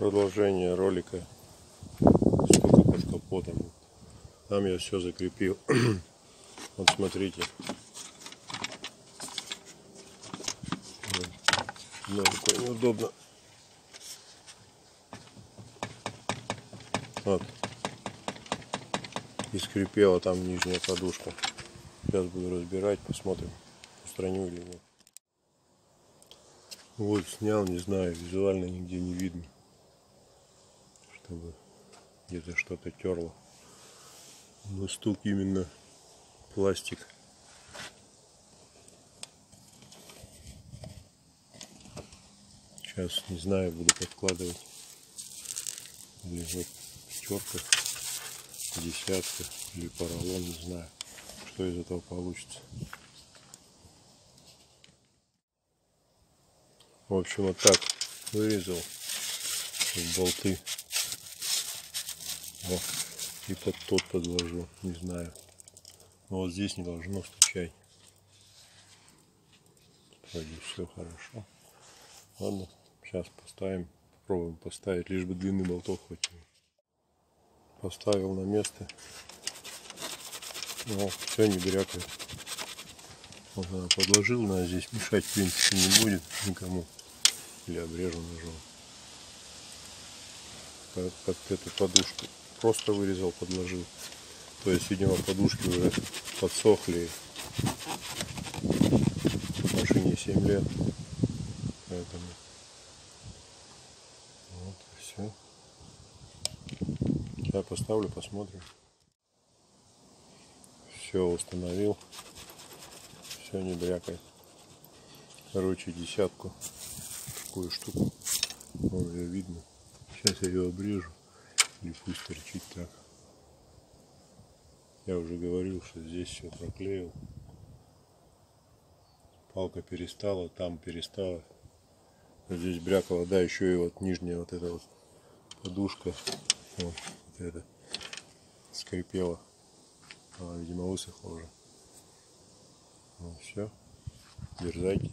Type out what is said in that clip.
Продолжение ролика «Стука под капотом». Там я все закрепил. Вот смотрите. Такое неудобно. Вот. И скрипела там нижняя подушка. Сейчас буду разбирать, посмотрим, устраню или нет. Вот снял, не знаю, визуально нигде не видно, чтобы где-то что-то терло. Но стук именно пластик. Сейчас не знаю, буду подкладывать. Или вот пятерка, десятка или поролон, не знаю, что из этого получится. В общем, вот так вырезал болты. Вот. И под тот подложу, не знаю. Но вот здесь не должно стучать. Вроде все хорошо. Ладно, сейчас поставим, попробуем поставить, лишь бы длины болтов хватило. Поставил на место. Но все не брякает. Вот она подложил, она здесь мешать в принципе не будет никому. Или обрежу ножом. Как эту подушку просто вырезал, подложил. То есть, видимо, подушки уже подсохли. Машине 7 лет. Поэтому вот и все. Сейчас поставлю, посмотрим. Все установил. Все не брякает. Короче, десятку. Такую штуку. Вон ее видно. Сейчас я ее обрежу. И пусть торчит так. Я уже говорил, что здесь все проклеил. Палка перестала, там перестала. Здесь брякала, да, еще и вот нижняя вот эта вот подушка. Вот это скрипела. Она, видимо, высохла уже. Ну все. Дерзайте.